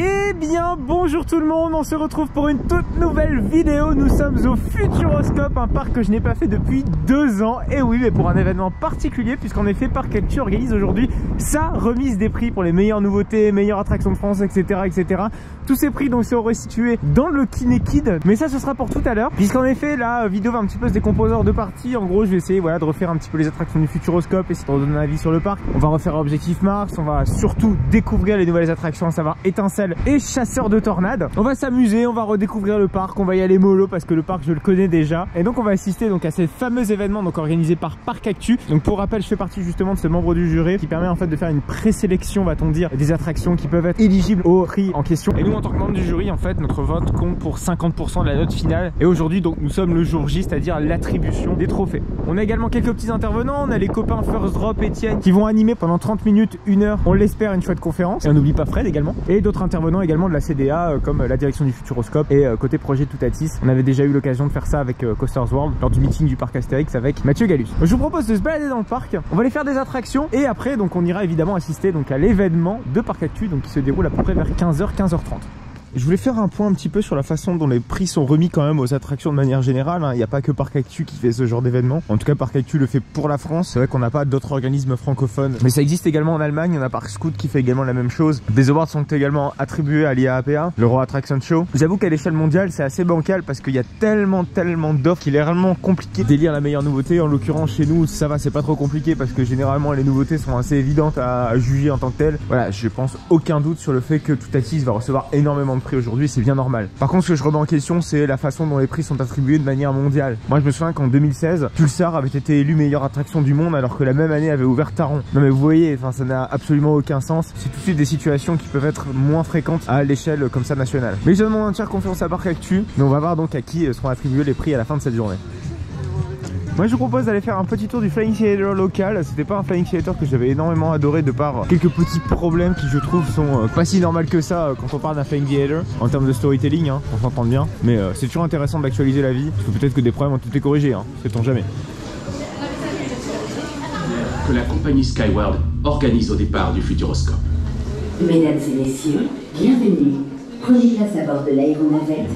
Eh bien bonjour tout le monde, on se retrouve pour une toute nouvelle vidéo. Nous sommes au Futuroscope, un parc que je n'ai pas fait depuis 2 ans. Et oui, mais pour un événement particulier, puisqu'en effet Parc Actu organise aujourd'hui sa remise des prix pour les meilleures nouveautés, meilleures attractions de France, etc. etc. Tous ces prix donc seront restitués dans le Kinekid, mais ça ce sera pour tout à l'heure, puisqu'en effet la vidéo va un petit peu se décomposer en 2 parties. En gros je vais essayer de refaire un petit peu les attractions du Futuroscope et essayer de redonner un avis sur le parc. On va refaire Objectif Mars, on va surtout découvrir les nouvelles attractions, à savoir Étincelle et Chasseur de tornades. On va s'amuser, on va redécouvrir le parc, on va y aller mollo parce que le parc je le connais déjà. Et donc on va assister donc à ces fameux événements donc organisés par Parc Actu. Donc pour rappel, je fais partie justement de ce membre du jury qui permet en fait de faire une présélection, va-t-on dire, des attractions qui peuvent être éligibles au prix en question. Et nous en tant que membre du jury, en fait, notre vote compte pour 50% de la note finale. Et aujourd'hui donc nous sommes le jour J, c'est-à-dire l'attribution des trophées. On a également quelques petits intervenants, on a les copains First Drop, Etienne qui vont animer pendant 30 minutes, 1 heure, on l'espère, une chouette conférence. Et on n'oublie pas Fred également. Et d'autres intervenants également de la CDA comme la direction du Futuroscope et côté projet Toutatis. On avait déjà eu l'occasion de faire ça avec Coasters World lors du meeting du parc Astérix avec Mathieu Gallus. Je vous propose de se balader dans le parc, on va aller faire des attractions et après donc on ira évidemment assister donc à l'événement de Parc Actu donc qui se déroule à peu près vers 15h, 15h30. Je voulais faire un point un petit peu sur la façon dont les prix sont remis quand même aux attractions de manière générale. Il n'y a pas que Parc Actu qui fait ce genre d'événement. En tout cas, Parc Actu le fait pour la France. C'est vrai qu'on n'a pas d'autres organismes francophones. Mais ça existe également en Allemagne. Il y en a Parc Scout qui fait également la même chose. Des awards sont également attribués à l'IAAPA, l'Euro Attraction Show. J'avoue qu'à l'échelle mondiale, c'est assez bancal parce qu'il y a tellement d'offres qu'il est réellement compliqué d'élire la meilleure nouveauté. En l'occurrence, chez nous, ça va, c'est pas trop compliqué parce que généralement, les nouveautés sont assez évidentes à juger en tant que telles. Voilà, je pense aucun doute sur le fait que Toutatis va recevoir énormément de prix aujourd'hui. C'est bien normal. Par contre, ce que je remets en question, c'est la façon dont les prix sont attribués de manière mondiale. Moi, je me souviens qu'en 2016, Pulsar avait été élu meilleure attraction du monde alors que la même année avait ouvert Taron. Non mais vous voyez, enfin, ça n'a absolument aucun sens. C'est tout de suite des situations qui peuvent être moins fréquentes à l'échelle comme ça nationale. Mais je demande entière confiance à Parc Actu, mais on va voir donc à qui seront attribués les prix à la fin de cette journée. Moi je vous propose d'aller faire un petit tour du Flying Theater local. C'était pas un Flying Theater que j'avais énormément adoré de par quelques petits problèmes qui je trouve sont pas si normaux que ça quand on parle d'un Flying Theater en termes de storytelling, hein, on s'entend bien. Mais c'est toujours intéressant d'actualiser la vie, parce que peut-être que des problèmes ont été corrigés, hein, sait-on jamais. Que la compagnie Skyworld organise au départ du Futuroscope. Mesdames et messieurs, bienvenue. Prenez place à bord de l'aéronavette.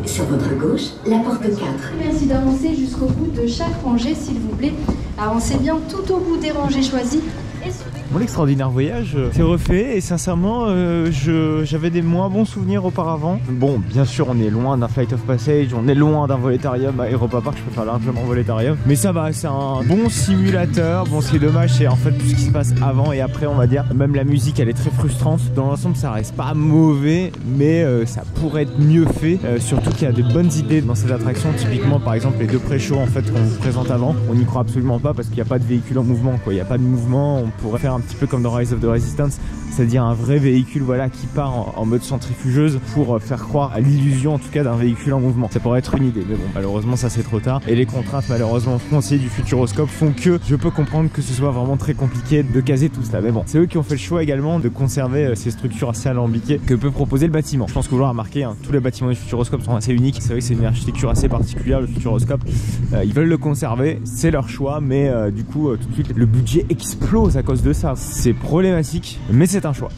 Sur votre gauche, la porte 4. Merci d'avancer jusqu'au bout de chaque rangée, s'il vous plaît. Avancez bien tout au bout des rangées choisies. Mon extraordinaire voyage s'est refait et sincèrement j'avais des moins bons souvenirs auparavant. Bon, bien sûr on est loin d'un Flight of Passage, on est loin d'un Voletarium à Europa Park, je préfère largement Voletarium. Mais ça va, c'est un bon simulateur. Bon, ce qui est dommage, c'est en fait tout ce qui se passe avant et après, on va dire. Même la musique elle est très frustrante. Dans l'ensemble ça reste pas mauvais, mais ça pourrait être mieux fait. Surtout qu'il y a de bonnes idées dans cette attraction. Typiquement par exemple les 2 pré-shows en fait qu'on vous présente avant, on n'y croit absolument pas parce qu'il n'y a pas de véhicule en mouvement quoi. Il n'y a pas de mouvement, on pourrait faire un petit peu comme dans Rise of the Resistance, c'est-à-dire un vrai véhicule voilà, qui part en mode centrifugeuse pour faire croire à l'illusion en tout cas d'un véhicule en mouvement. Ça pourrait être une idée, mais bon malheureusement ça c'est trop tard et les contraintes malheureusement foncières du Futuroscope font que je peux comprendre que ce soit vraiment très compliqué de caser tout cela. Mais bon, c'est eux qui ont fait le choix également de conserver ces structures assez alambiquées que peut proposer le bâtiment. Je pense que vous l'aurez remarqué, hein, tous les bâtiments du Futuroscope sont assez uniques. C'est vrai que c'est une architecture assez particulière le Futuroscope. Ils veulent le conserver, c'est leur choix, mais du coup tout de suite le budget explose à cause de ça. C'est problématique, mais c'est un choix.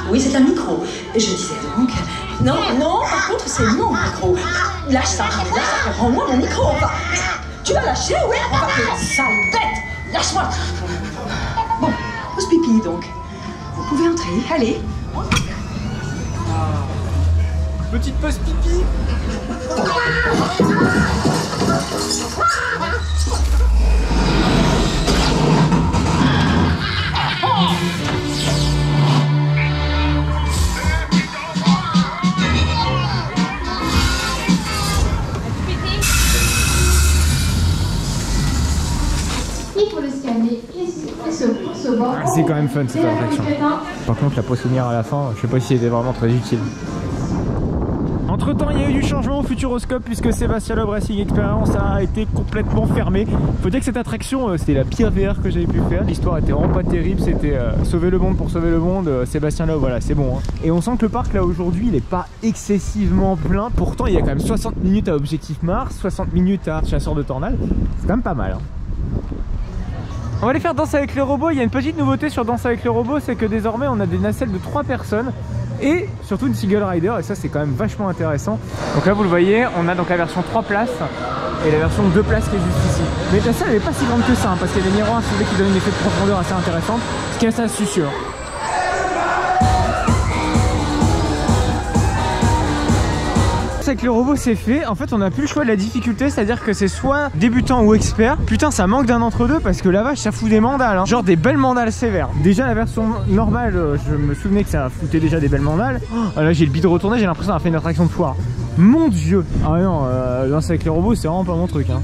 Oui, c'est un micro. Je disais donc... Non, par contre, c'est mon micro. Lâche ça, rends-moi mon micro, enfin. Tu vas lâcher, oui? Enfin, sale bête, lâche-moi. Bon, pause pipi, donc. Vous pouvez entrer, allez. Petite pause pipi. scanner et se voir. Ah, c'est quand même fun cette attraction. Par contre la poissonnière à la fin, je sais pas si elle était vraiment très utile. Entre temps il y a eu du changement au Futuroscope puisque Sébastien Loeb Racing Experience a été complètement fermé. Faut dire que cette attraction c'était la pire VR que j'avais pu faire. L'histoire était vraiment pas terrible, c'était sauver le monde pour sauver le monde. Sébastien Loeb, voilà c'est bon hein. Et on sent que le parc là aujourd'hui il est pas excessivement plein. Pourtant il y a quand même 60 minutes à Objectif Mars, 60 minutes à Chasseur de Tornades. C'est quand même pas mal hein. On va aller faire Danse avec les robots. Il y a une petite nouveauté sur Danse avec les robots, c'est que désormais on a des nacelles de 3 personnes et surtout une single rider, et ça c'est quand même vachement intéressant. Donc là vous le voyez, on a donc la version 3 places et la version 2 places qui est juste ici. Mais la salle elle est pas si grande que ça hein, parce qu'il y a des miroirs si vous voulez qui donnent une effet de profondeur assez intéressant, ce qui est assez astucieux. Avec le robot c'est fait, en fait on n'a plus le choix de la difficulté, c'est à dire que c'est soit débutant ou expert. Putain ça manque d'un entre deux parce que la vache ça fout des mandales hein. Genre des belles mandales sévères. Déjà la version normale je me souvenais que ça foutait déjà des belles mandales. Oh, là j'ai le bide retourné, j'ai l'impression d'avoir fait une attraction de foire. Mon dieu. Ah non, Danse avec les robots c'est vraiment pas mon truc hein.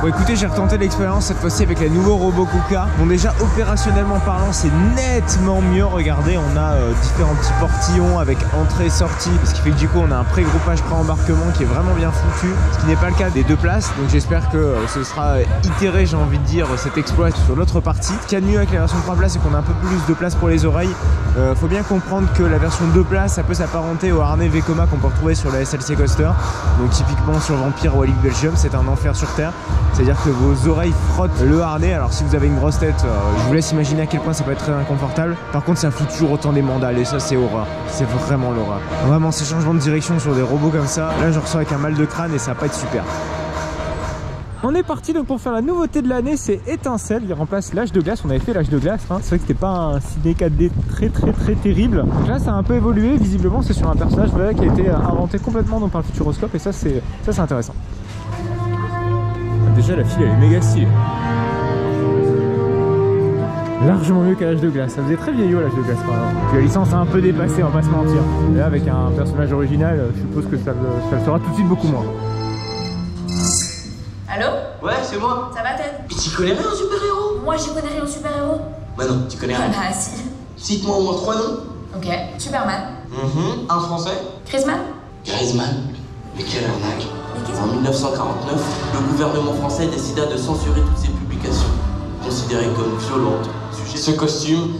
Bon écoutez, j'ai retenté l'expérience cette fois-ci avec les nouveaux robots KUKA. Bon déjà opérationnellement parlant c'est nettement mieux. Regardez, on a différents petits portillons avec entrée sortie, ce qui fait que du coup on a un pré-groupage pré-embarquement qui est vraiment bien foutu, ce qui n'est pas le cas des 2 places. Donc j'espère que ce sera itéré, j'ai envie de dire, cet exploit sur l'autre partie. Ce qu'il y a de mieux avec la version 3 places c'est qu'on a un peu plus de place pour les oreilles. Faut bien comprendre que la version 2 places ça peut s'apparenter au harnais Vekoma qu'on peut retrouver sur la SLC Coaster. Donc typiquement sur Vampire ou Walibi Belgium, c'est un enfer sur terre. C'est-à-dire que vos oreilles frottent le harnais. Alors si vous avez une grosse tête, je vous laisse imaginer à quel point ça peut être très inconfortable. Par contre ça fout toujours autant des mandales et ça c'est horreur. C'est vraiment l'horreur. Vraiment ces changements de direction sur des robots comme ça, là je ressors avec un mal de crâne et ça va pas être super. On est parti donc pour faire la nouveauté de l'année, c'est Étincelle. Il remplace l'âge de glace. On avait fait l'âge de glace hein. C'est vrai que c'était pas un ciné 4D très terrible. Donc là ça a un peu évolué. Visiblement c'est sur un personnage voilà, qui a été inventé complètement donc, par le Futuroscope. Et ça c'est intéressant. Déjà la file elle est méga stylée. Largement mieux qu'à l'âge de glace. Ça faisait très vieillot l'âge de glace par exemple. Puis la licence a un peu dépassé, on va pas se mentir. Et là avec un personnage original, je suppose que ça le sera tout de suite beaucoup moins. Allô? Ouais, c'est moi. Ça va Ted? Mais tu connais rien aux super-héros? Moi j'y connais rien aux super-héros. Bah non, tu connais rien. Ah si. Cite-moi au moins 3 noms. Ok. Superman. Un français. Chrisman. Griezmann. Mais quelle arnaque. Mais En 1949, le gouvernement français décida de censurer toutes ces publications, considérées comme violentes. Ce costume,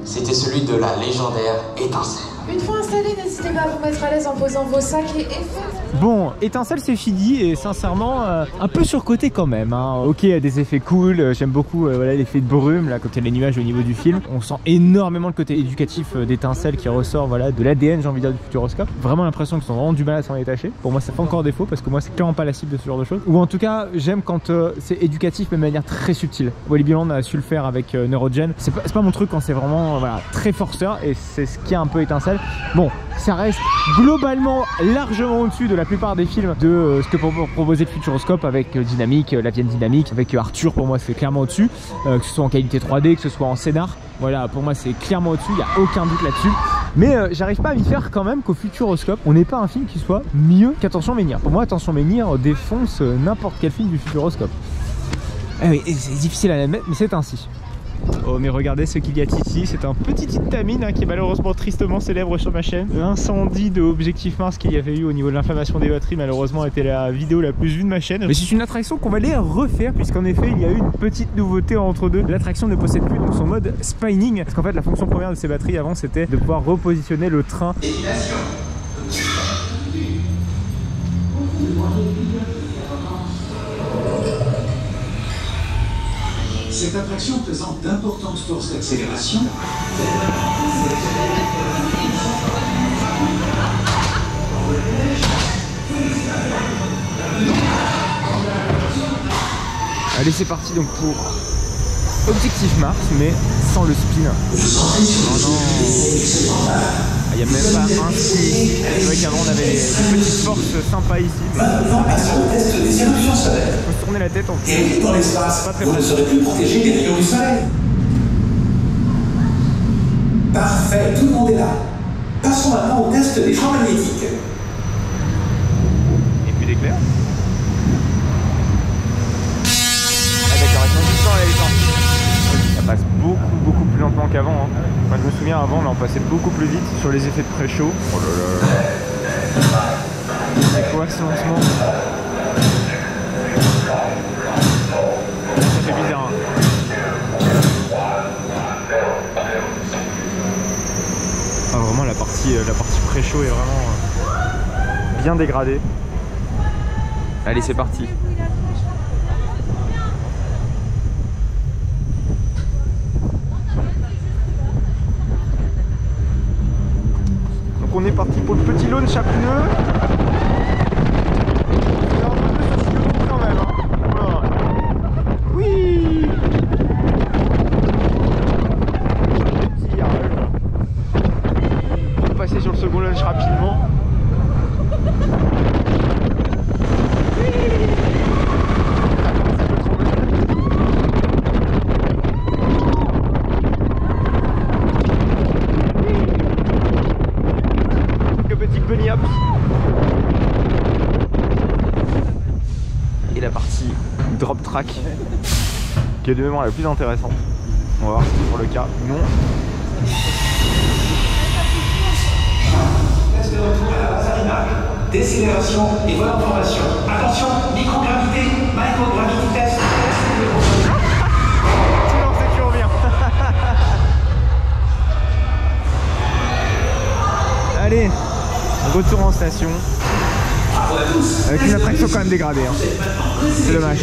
c'était celui de la légendaire Étincelle. Une fois installé, n'hésitez pas à vous mettre à l'aise en posant vos sacs et faites. Bon, Étincelle c'est fini et sincèrement un peu surcoté quand même hein. Ok, il y a des effets cool, j'aime beaucoup voilà, l'effet de brume là quand il y a les nuages au niveau du film. On sent énormément le côté éducatif d'Étincelle qui ressort voilà, de l'ADN j'ai envie de dire du Futuroscope. Vraiment l'impression qu'ils ont vraiment du mal à s'en détacher. Pour moi ça fait encore défaut parce que moi c'est clairement pas la cible de ce genre de choses. Ou en tout cas j'aime quand c'est éducatif mais de manière très subtile. Walibi Land a su le faire avec Neurogen. C'est pas mon truc quand c'est vraiment voilà, très forceur et c'est ce qui a un peu Étincelle. Bon, ça reste globalement largement au-dessus de la plupart des films de ce que proposait le Futuroscope avec Dynamique, La Vienne Dynamique, avec Arthur pour moi c'est clairement au-dessus, que ce soit en qualité 3D, que ce soit en scénar, voilà pour moi c'est clairement au-dessus, il n'y a aucun doute là-dessus. Mais j'arrive pas à m'y faire quand même qu'au Futuroscope, on n'est pas un film qui soit mieux qu'Attention Menhir. Pour moi Attention Menhir défonce n'importe quel film du Futuroscope. Ah oui, c'est difficile à l'admettre mais c'est ainsi. Oh mais regardez ce qu'il y a ici, c'est un petit Itamine hein, qui est malheureusement tristement célèbre sur ma chaîne. L'incendie de Objectif Mars qu'il y avait eu au niveau de l'inflammation des batteries malheureusement était la vidéo la plus vue de ma chaîne. Mais c'est une attraction qu'on va aller refaire puisqu'en effet il y a eu une petite nouveauté entre deux. L'attraction ne possède plus donc son mode spinning parce qu'en fait la fonction première de ces batteries avant c'était de pouvoir repositionner le train. Cette attraction présente d'importantes forces d'accélération. Allez c'est parti donc pour Objectif Mars mais sans le spin. Oh non. Il n'y a même pas un spin. C'est vrai qu'avant on avait des petites forces sympas ici. Il faut se tourner la tête en plus. Et dans l'espace, pas très vous ne serez plus protégé des rayons du soleil. Parfait, tout le monde est là. Passons maintenant au test des champs magnétiques. Et puis d'éclair. Ah d'accord. rapidement qu'avant. Hein. Enfin, je me souviens avant, là on passait beaucoup plus vite sur les effets de pré-show. Oh là là. C'est quoi ce lancement? Ça fait bizarre. Hein. Ah, vraiment la partie pré-show est vraiment bien dégradée. Allez, c'est parti. Donc on est parti pour le petit lawn chapineux. Quand même, hein. Voilà. Oui. On va passer sur le second launch rapidement. Et la partie drop track qui est de mémoire la plus intéressante. On va voir si c'est pour le cas ou non. Test de retour à la base animale. Décélération et volant de formation. Attention, microgravité, microgravity test. Toujours, c'est toujours bien. Allez, retour en station. Avec une attraction quand même dégradée. Hein. C'est dommage.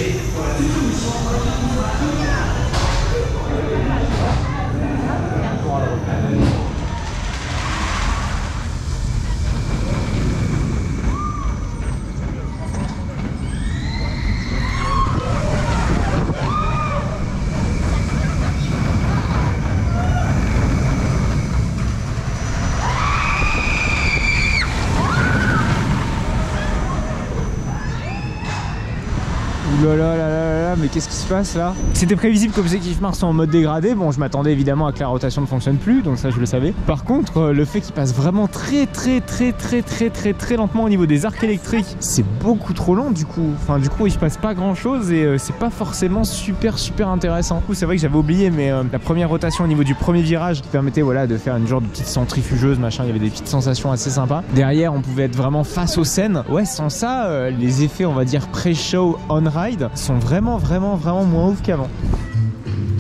Là, mais qu'est-ce qui se passe là? C'était prévisible qu'Objectif Mars soit en mode dégradé. Bon, je m'attendais évidemment à que la rotation ne fonctionne plus, donc ça je le savais. Par contre, le fait qu'il passe vraiment très lentement au niveau des arcs électriques, c'est beaucoup trop lent du coup. Enfin, du coup, il se passe pas grand chose et c'est pas forcément super intéressant. Du coup, c'est vrai que j'avais oublié, mais la première rotation au niveau du premier virage qui permettait voilà, de faire une genre de petite centrifugeuse, machin, il y avait des petites sensations assez sympas. Derrière, on pouvait être vraiment face aux scènes. Ouais, sans ça, les effets, on va dire, pré-show on-ride sont vraiment moins ouf qu'avant.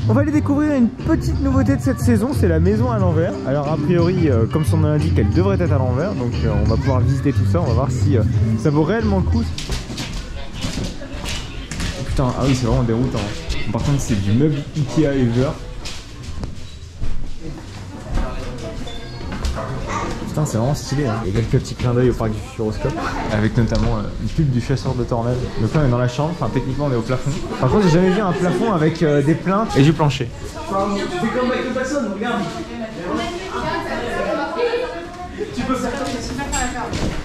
On va aller découvrir une petite nouveauté de cette saison, c'est la maison à l'envers. Alors a priori, comme son nom l'indique, elle devrait être à l'envers, donc on va pouvoir visiter tout ça, on va voir si ça vaut réellement le coup. Oh, putain, ah oui, c'est vraiment déroutant. Par contre, c'est du meuble Ikea Ever. Putain, c'est vraiment stylé, hein. Il y a quelques petits clins d'œil au parc du Futuroscope, avec notamment une pub du chasseur de tornades. Donc là on est dans la chambre, enfin techniquement on est au plafond. Par contre j'ai jamais vu un plafond avec des plaintes et du plancher. Tu fais comme Michael Jackson, regarde. Tu peux faire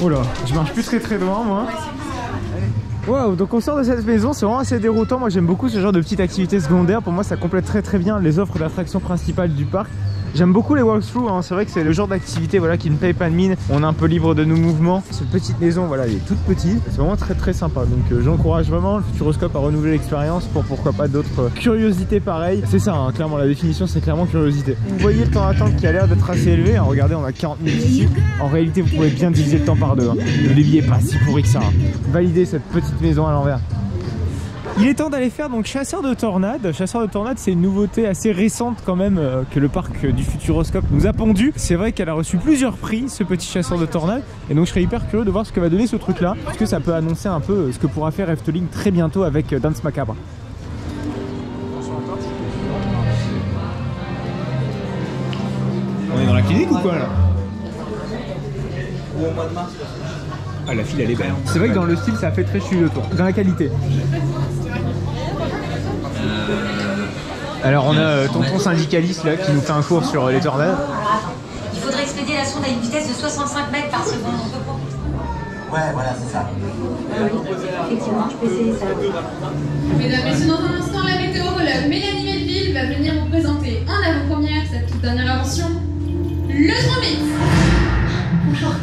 Oh là, je marche plus très loin moi. Waouh, donc on sort de cette maison, c'est vraiment assez déroutant. Moi j'aime beaucoup ce genre de petites activités secondaires. Pour moi ça complète très bien les offres d'attractions principales du parc. J'aime beaucoup les walkthroughs, hein. C'est vrai que c'est le genre d'activité voilà, qui ne paye pas de mine. On est un peu libre de nos mouvements. Cette petite maison, voilà, elle est toute petite. C'est vraiment très sympa. Donc j'encourage vraiment le Futuroscope à renouveler l'expérience pour pourquoi pas d'autres curiosités pareilles. C'est ça, hein, clairement, la définition c'est clairement curiosité. Vous voyez le temps d'attente qui a l'air d'être assez élevé. Hein. Regardez, on a 40 minutes ici. En réalité, vous pouvez bien diviser le temps par deux. Hein. Le débit est pas si pourri que ça. Hein. Validez cette petite maison à l'envers. Il est temps d'aller faire donc chasseur de tornades. Chasseur de tornades, c'est une nouveauté assez récente quand même que le parc du Futuroscope nous a pondu. C'est vrai qu'elle a reçu plusieurs prix, ce petit chasseur de tornades. Et donc je serais hyper curieux de voir ce que va donner ce truc là. Parce que ça peut annoncer un peu ce que pourra faire Efteling très bientôt avec Danse Macabre. On est dans la clinique ou quoi là? Ou au mois de mars. Ah, la file elle est belle. C'est vrai que dans le style ça fait très le tour. Dans la qualité. Alors on a tonton syndicaliste là qui nous fait un cours sur les tornades. Il faudrait expédier la sonde à une vitesse de 65 mètres par seconde. Ouais, voilà, c'est ça. Effectivement, je peux essayer ça. Mesdames, Messieurs, dans un instant, la météorologue Mélanie Melville va venir vous présenter en avant-première cette toute dernière invention, le Tromix. Bonjour.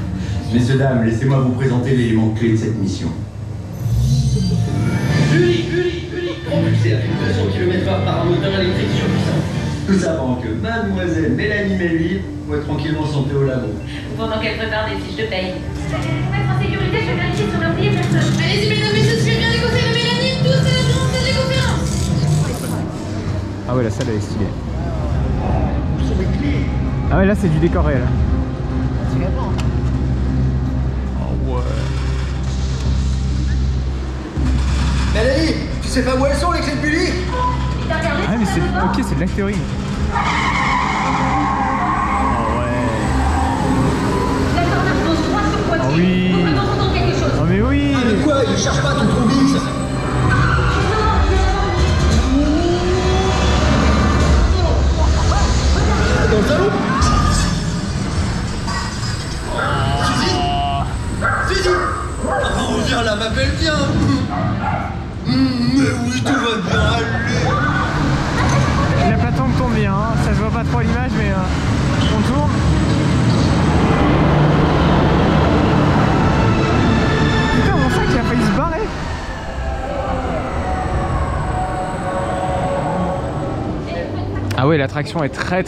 Messieurs, dames, laissez-moi vous présenter l'élément clé de cette mission. Propulsé avec 200 km/h par un moteur électrique surpuissant. Nous avons que mademoiselle Mélanie Melville pourrait tranquillement chanter au labo. Pendant qu'elle prépare des fiches de paye. Vous allez vous mettre en sécurité, je vais vérifier si on n'a oublié personne. Allez-y, mesdames, messieurs, suivez bien les conseils de Mélanie, tous à la grande salle des conférences. Ah ouais, la salle elle est stylée. Ah ouais, là c'est du décor réel. Oh ouais. Mélanie, tu sais pas où elles sont les clés de Bully? Ah mais c'est ok, c'est de l'acteuring. Oh ouais. Oh oui. Oh mais oui. Ah mais quoi? Il cherche pas ton trombix. Dans le salon? Suzy! Oh, viens là, m'appelle bien. Mais oui, tout va bien aller. La plateforme tourne bien, hein. Ça se voit pas trop à l'image mais on tourne. Putain, mon sac il a failli se barrer. Ah ouais, l'attraction est très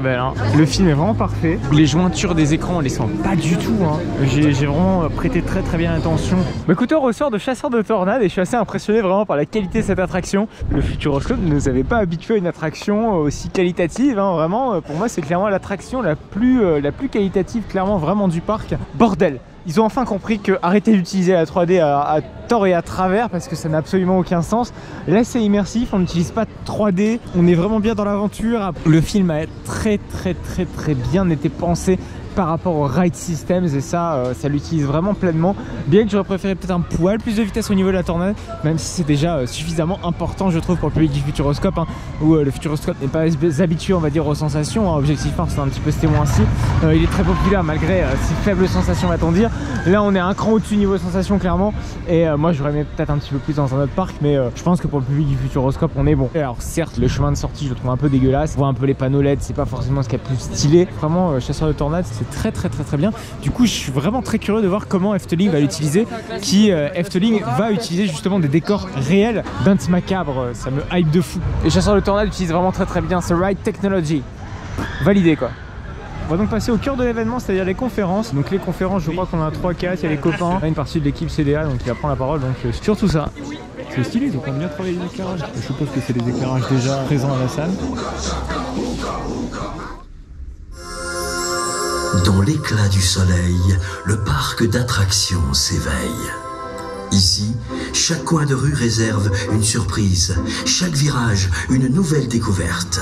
belle hein. Le film est vraiment parfait. Les jointures des écrans on les sent pas du tout hein. J'ai vraiment prêté très bien attention. Bah écoutez, on ressort de Chasseur de Tornades et je suis assez impressionné vraiment par la qualité de cette attraction. Le Futuroscope ne nous avait pas habitué à une attraction aussi qualitative hein. Vraiment pour moi c'est clairement l'attraction la plus qualitative clairement vraiment du parc. Bordel, ils ont enfin compris que arrêter d'utiliser la 3D à tort et à travers parce que ça n'a absolument aucun sens. Là c'est immersif, on n'utilise pas de 3D, on est vraiment bien dans l'aventure. Le film a très bien été pensé par rapport au ride systems et ça l'utilise vraiment pleinement. Bien que j'aurais préféré peut-être un poil plus de vitesse au niveau de la tornade, même si c'est déjà suffisamment important je trouve pour le public du Futuroscope hein, où le Futuroscope n'est pas habitué on va dire aux sensations hein. Objectif Park c'est un petit peu ce témoin-ci. Il est très populaire malgré ses faibles sensations va-t-on dire. Là on est un cran au-dessus niveau sensations clairement et moi j'aurais aimé peut-être un petit peu plus dans un autre parc mais je pense que pour le public du Futuroscope on est bon. Et alors certes le chemin de sortie je le trouve un peu dégueulasse, on voit un peu les panneaux LED, c'est pas forcément ce qu'il y a plus stylé. Vraiment Chasseur de Tornades c'est très bien. Du coup je suis vraiment très curieux de voir comment Efteling va l'utiliser, Efteling va utiliser justement des décors réels d'Antimacabre, ça me hype de fou. Et Chasseur de Tornades utilise vraiment très bien ce ride technology, validé quoi. On va donc passer au cœur de l'événement, c'est-à-dire les conférences. Donc les conférences, je crois qu'on en a 3-4, il y a les copains, il y a une partie de l'équipe CDA donc qui va prendre la parole, donc sur tout ça. C'est stylé, donc on a bien travaillé les éclairages. Je suppose que c'est les éclairages déjà présents à la salle. Dans l'éclat du soleil, le parc d'attractions s'éveille. Ici, chaque coin de rue réserve une surprise, chaque virage une nouvelle découverte.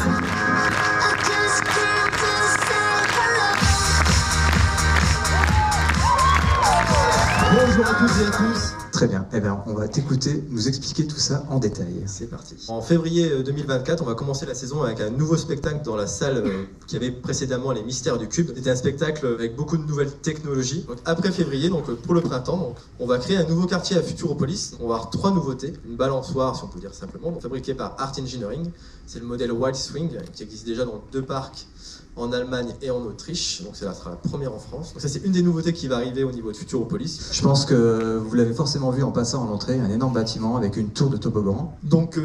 Bonjour à toutes et à tous. Très bien, eh bien, on va t'écouter, nous expliquer tout ça en détail. C'est parti. En février 2024, on va commencer la saison avec un nouveau spectacle dans la salle qui avait précédemment les Mystères du Cube. C'était un spectacle avec beaucoup de nouvelles technologies. Donc après février, donc pour le printemps, donc, on va créer un nouveau quartier à Futuropolis. On va avoir 3 nouveautés. Une balançoire, si on peut dire simplement, donc, fabriquée par Art Engineering. C'est le modèle Wild Swing qui existe déjà dans 2 parcs en Allemagne et en Autriche, donc ça sera la première en France. Donc ça c'est une des nouveautés qui va arriver au niveau de Futuropolis. Je pense que vous l'avez forcément vu en passant à l'entrée, un énorme bâtiment avec une tour de toboggan. Donc là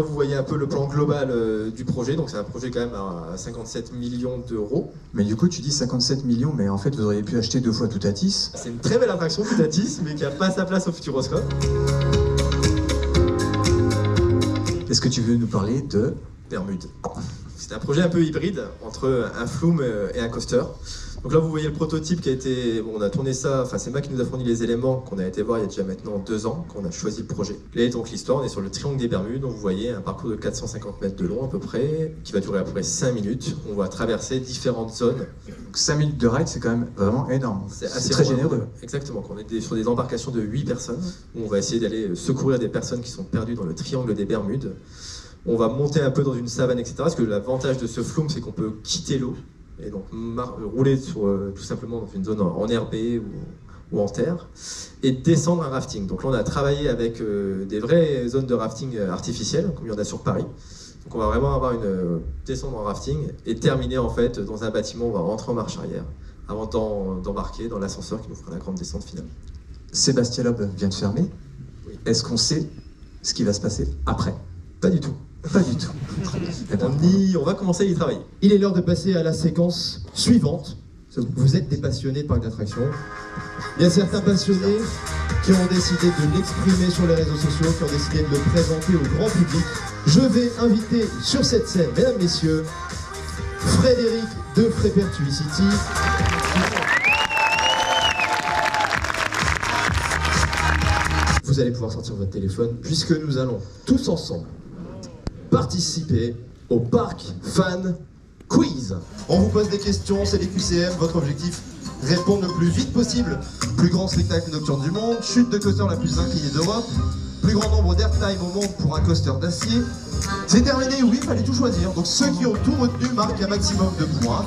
vous voyez un peu le plan global du projet, donc c'est un projet quand même à 57 millions d'euros. Mais du coup tu dis 57 millions, mais en fait vous auriez pu acheter 2 fois Toutatis. C'est une très belle attraction Toutatis, mais qui n'a pas sa place au Futuroscope. Est-ce que tu veux nous parler de Bermude? C'est un projet un peu hybride entre un flume et un coaster. Donc là vous voyez le prototype qui a été, bon, on a tourné ça, enfin c'est moi qui nous a fourni les éléments qu'on a été voir il y a déjà maintenant 2 ans qu'on a choisi le projet. Et donc l'histoire, on est sur le triangle des Bermudes, donc vous voyez un parcours de 450 mètres de long à peu près, qui va durer à peu près 5 minutes. On va traverser différentes zones. Donc 5 minutes de ride c'est quand même vraiment énorme. C'est très généreux. Exactement, on est sur des embarcations de 8 personnes, où on va essayer d'aller secourir des personnes qui sont perdues dans le triangle des Bermudes. On va monter un peu dans une savane, etc. Parce que l'avantage de ce flume, c'est qu'on peut quitter l'eau et donc rouler sur, tout simplement dans une zone enherbée ou en terre et descendre un rafting. Donc là, on a travaillé avec des vraies zones de rafting artificielles, comme il y en a sur Paris. Donc on va vraiment avoir une descendre en rafting et terminer en fait dans un bâtiment. On va rentrer en marche arrière avant d'embarquer dans l'ascenseur qui nous fera la grande descente finale. Sébastien Loeb vient de fermer. Oui. Est-ce qu'on sait ce qui va se passer après? Pas du tout. Pas du tout. On va commencer à y travailler. Il est l'heure de passer à la séquence suivante. Vous êtes des passionnés de parcs d'attractions. Il y a certains passionnés qui ont décidé de l'exprimer sur les réseaux sociaux, qui ont décidé de le présenter au grand public. Je vais inviter sur cette scène, mesdames, messieurs, Frédéric de Frépertuicity. Vous allez pouvoir sortir votre téléphone puisque nous allons tous ensemble participer au Parc Fan Quiz. On vous pose des questions, c'est des QCM, votre objectif, répondre le plus vite possible. Plus grand spectacle nocturne du monde, chute de coaster la plus inclinée d'Europe, plus grand nombre d'airtime au monde pour un coaster d'acier. C'est terminé, oui, il fallait tout choisir. Donc ceux qui ont tout retenu marquent un maximum de points.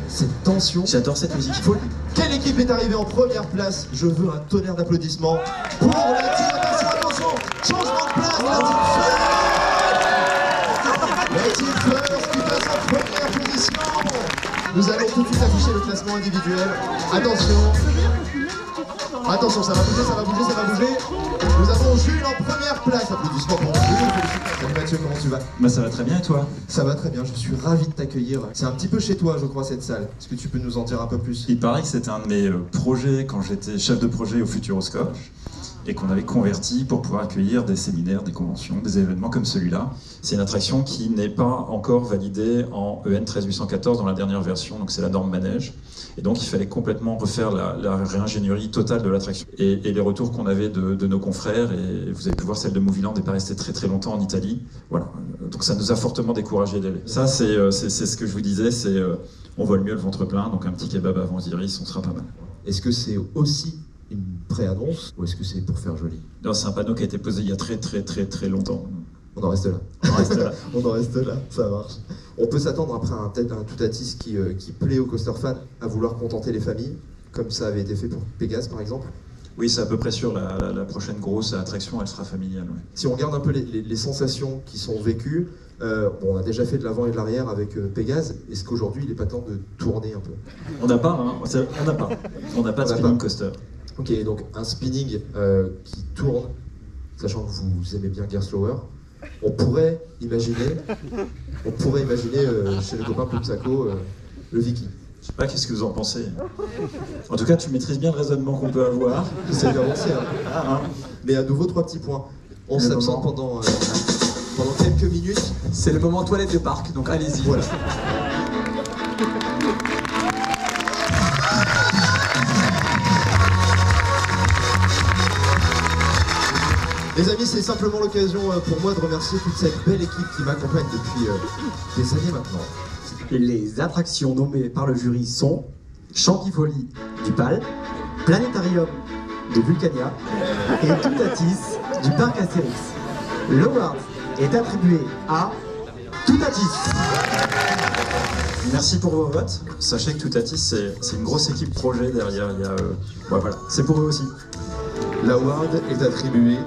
Cette tension. J'adore cette musique. Quelle équipe est arrivée en première place? Je veux un tonnerre d'applaudissements pour la team. Attention, changement de place, la team First. La team First qui passe en première position. Nous allons tout de suite afficher le classement individuel. Attention, ça va bouger. Nous avons Jules en première place. Applaudissements pour Jules. Salut Mathieu, comment tu vas? Bah ça va très bien et toi? Ça va très bien, je suis ravi de t'accueillir. C'est un petit peu chez toi, je crois, cette salle. Est-ce que tu peux nous en dire un peu plus? Il paraît que c'était un de mes projets quand j'étais chef de projet au Futuroscope et qu'on avait converti pour pouvoir accueillir des séminaires, des conventions, des événements comme celui-là. C'est une attraction qui n'est pas encore validée en EN 13814 dans la dernière version, donc c'est la norme manège. Et donc il fallait complètement refaire la réingénierie totale de l'attraction. Et les retours qu'on avait de nos confrères, et vous avez pu voir celle de Movieland n'est pas restée très très longtemps en Italie. Voilà, donc ça nous a fortement découragés d'aller. Ça c'est ce que je vous disais, c'est on vole mieux le ventre plein, donc un petit kebab avant Osiris, on sera pas mal. Est-ce que c'est aussi une pré-annonce ou est-ce que c'est pour faire joli? Non, c'est un panneau qui a été posé il y a très longtemps. On en reste là. On en reste là, ça marche. On peut s'attendre après un Toutatis qui plaît aux coaster fans à vouloir contenter les familles, comme ça avait été fait pour Pégase par exemple? Oui, c'est à peu près sûr, la prochaine grosse attraction, elle sera familiale. Ouais. Si on regarde un peu les sensations qui sont vécues, on a déjà fait de l'avant et de l'arrière avec Pégase. Est-ce qu'aujourd'hui il n'est pas temps de tourner un peu? On n'a pas de spinning coaster. Ok, donc un spinning qui tourne, sachant que vous aimez bien Gear Slower, on pourrait imaginer chez les copains Pupsaco le Viking. Je sais pas, qu'est-ce que vous en pensez? En tout cas, tu maîtrises bien le raisonnement qu'on peut avoir. C'est avancé, hein. Mais à nouveau, 3 petits points. On s'absente pendant quelques minutes. C'est le moment toilette de parc, donc allez-y. Voilà. Les amis, c'est simplement l'occasion pour moi de remercier toute cette belle équipe qui m'accompagne depuis des années maintenant. Les attractions nommées par le jury sont Chantifolie du PAL, Planétarium de Vulcania et Toutatis du parc Astérix. L'award est attribué à Toutatis. Merci pour vos votes. Sachez que Toutatis, c'est une grosse équipe projet derrière. Voilà, c'est pour eux aussi. L'award est attribué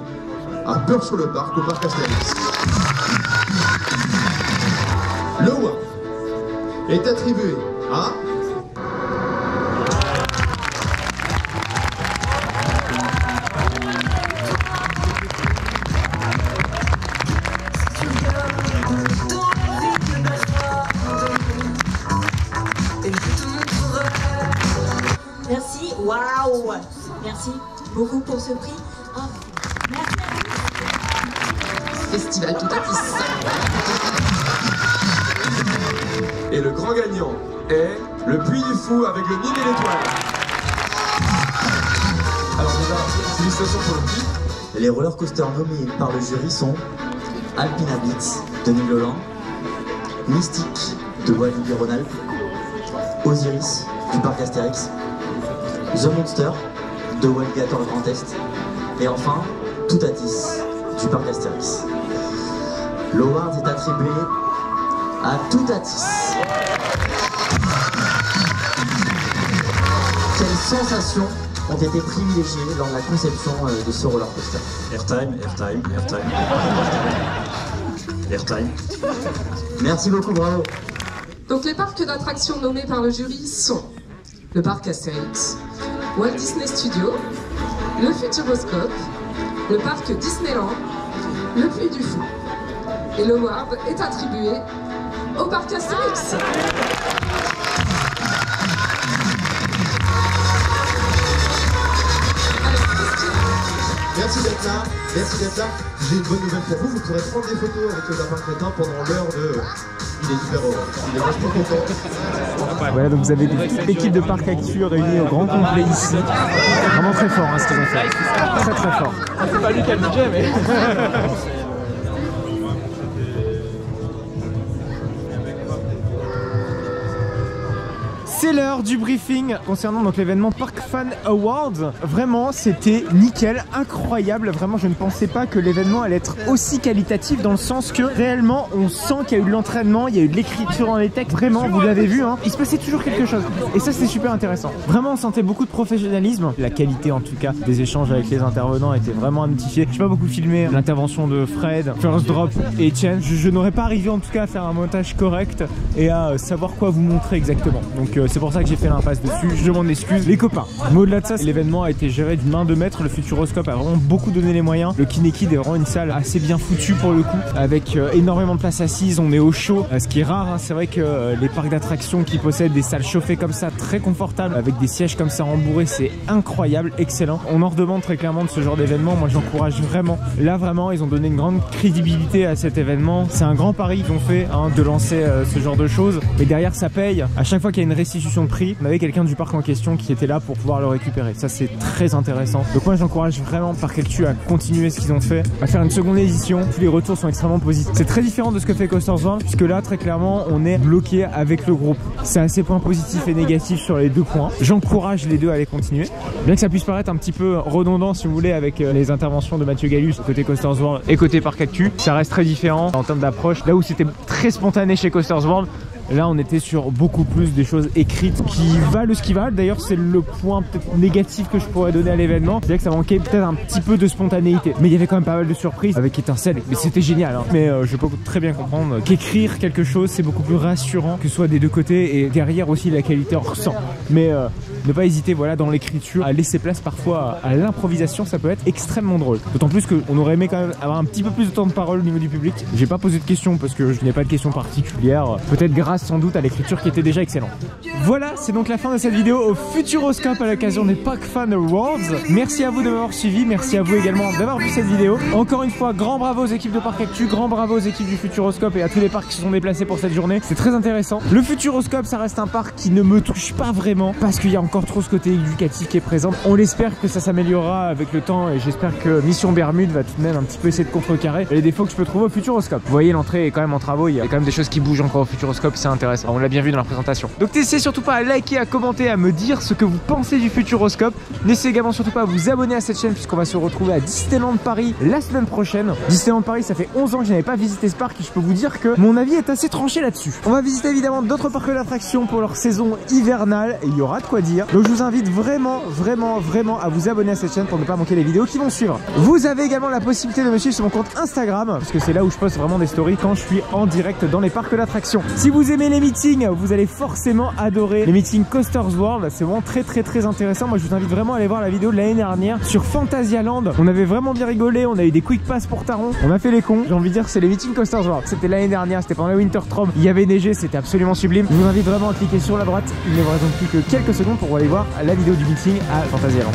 à Peur sur le parc, au parc Astérix. L'award est attribué à... Merci, waouh! Merci beaucoup pour ce prix. Oh, merci. Festival Toutatis. Et le grand gagnant est le Puy du Fou avec le Nid et l'étoile. Alors déjà, félicitations pour le prix. Les roller coasters nommés par le jury sont Alpina Blitz de Nigloland, Mystique de Walt Disney Rhône-Alpes, Osiris du parc Astérix, The Monster de Walligator Grand Est et enfin Toutatis du parc Astérix. L'award est attribué à Toutatis. Quelles sensations ont été privilégiées lors de la conception de ce roller coaster? Airtime. Merci beaucoup, bravo. Donc les parcs d'attractions nommés par le jury sont le parc Astérix, Walt Disney Studios, le Futuroscope, le parc Disneyland, le Puy du Fou. Et l'award est attribué au parc Astérix. Merci d'être là, merci d'être là. J'ai une bonne nouvelle pour vous, vous pourrez prendre des photos avec le lapin crétin pendant l'heure de... Il est super heureux, il est vachement content. Voilà, donc vous avez toute l'équipe de Parc Actu réunie au grand complet ici. Vraiment très fort hein, ce qu'ils ont fait. Très très fort. C'est pas lui qui a le budget mais... C'est l'heure du briefing concernant donc l'événement Park Fan Awards. Vraiment, c'était nickel, incroyable. Vraiment, je ne pensais pas que l'événement allait être aussi qualitatif dans le sens que réellement, on sent qu'il y a eu de l'entraînement, il y a eu de l'écriture dans les textes. Vraiment, vous l'avez vu, hein, il se passait toujours quelque chose. Et ça, c'est super intéressant. Vraiment, on sentait beaucoup de professionnalisme. La qualité, en tout cas, des échanges avec les intervenants était vraiment amplifiée. J'ai pas beaucoup filmé l'intervention de Fred, First Drop et Etienne. Je n'aurais pas arrivé en tout cas à faire un montage correct et à savoir quoi vous montrer exactement. Donc c'est pour ça que j'ai fait l'impasse dessus, je m'en excuse les copains. Mais au-delà de ça, l'événement a été géré d'une main de maître, le Futuroscope a vraiment beaucoup donné les moyens. Le Kinekid est vraiment une salle assez bien foutue pour le coup, avec énormément de place assise, on est au chaud, ce qui est rare, hein. C'est vrai que les parcs d'attractions qui possèdent des salles chauffées comme ça, très confortables, avec des sièges comme ça rembourrés, c'est incroyable, excellent. On en redemande très clairement de ce genre d'événement, moi j'encourage vraiment. Là vraiment, ils ont donné une grande crédibilité à cet événement, c'est un grand pari qu'ils ont fait hein, de lancer ce genre de choses, et derrière ça paye. À chaque fois qu'il y a une restitution de prix, on avait quelqu'un du parc en question qui était là pour pouvoir le récupérer. Ça c'est très intéressant. Donc moi j'encourage vraiment Parc Actu à continuer ce qu'ils ont fait, à faire une seconde édition. Tous les retours sont extrêmement positifs. C'est très différent de ce que fait Coasters World, puisque là très clairement on est bloqué avec le groupe. C'est assez points positifs et négatifs sur les deux points. J'encourage les deux à les continuer. Bien que ça puisse paraître un petit peu redondant si vous voulez avec les interventions de Mathieu Gallus côté Coasters World et côté Parc Actu, ça reste très différent en termes d'approche. Là où c'était très spontané chez Coasters World, là on était sur beaucoup plus des choses écrites qui valent ce qui valent. D'ailleurs c'est le point peut-être négatif que je pourrais donner à l'événement, c'est que ça manquait peut-être un petit peu de spontanéité, mais il y avait quand même pas mal de surprises avec étincelles, mais c'était génial hein. Mais je peux très bien comprendre qu'écrire quelque chose c'est beaucoup plus rassurant, que ce soit des deux côtés, et derrière aussi la qualité en ressent. Mais ne pas hésiter voilà dans l'écriture à laisser place parfois à l'improvisation, ça peut être extrêmement drôle. D'autant plus qu'on aurait aimé quand même avoir un petit peu plus de temps de parole au niveau du public. J'ai pas posé de questions parce que je n'ai pas de questions particulières, peut-être grâce sans doute à l'écriture qui était déjà excellente. Voilà, c'est donc la fin de cette vidéo au Futuroscope à l'occasion des Park Fan Awards. Merci à vous de m'avoir suivi, merci à vous également d'avoir vu cette vidéo. Encore une fois, grand bravo aux équipes de Parc Actu, grand bravo aux équipes du Futuroscope et à tous les parcs qui se sont déplacés pour cette journée. C'est très intéressant. Le Futuroscope, ça reste un parc qui ne me touche pas vraiment parce qu'il y a encore trop ce côté éducatif qui est présent. On l'espère que ça s'améliorera avec le temps et j'espère que Mission Bermude va tout de même un petit peu essayer de contrecarrer les défauts que je peux trouver au Futuroscope. Vous voyez, l'entrée est quand même en travaux, il y a quand même des choses qui bougent encore au Futuroscope, c'est intéressant. On l'a bien vu dans la présentation. Donc n'hésitez surtout pas à liker, à commenter, à me dire ce que vous pensez du Futuroscope. N'hésitez également surtout pas à vous abonner à cette chaîne puisqu'on va se retrouver à Disneyland Paris la semaine prochaine. Disneyland Paris, ça fait 11 ans que je n'avais pas visité ce parc et je peux vous dire que mon avis est assez tranché là-dessus. On va visiter évidemment d'autres parcs d'attractions pour leur saison hivernale et il y aura de quoi dire. Donc je vous invite vraiment à vous abonner à cette chaîne pour ne pas manquer les vidéos qui vont suivre. Vous avez également la possibilité de me suivre sur mon compte Instagram parce que c'est là où je poste vraiment des stories quand je suis en direct dans les parcs d'attractions. Si vous aimez les meetings, vous allez forcément adorer les meetings Coasters World. C'est vraiment très intéressant. Moi je vous invite vraiment à aller voir la vidéo de l'année dernière sur Phantasialand. On avait vraiment bien rigolé, on a eu des quick pass pour Taron, on a fait les cons. J'ai envie de dire que c'est les meetings Coasters World. C'était l'année dernière, c'était pendant la Wintertrom, il y avait neigé, c'était absolument sublime. Je vous invite vraiment à cliquer sur la droite. Il ne vous reste plus que quelques secondes pour aller voir la vidéo du meeting à Phantasialand.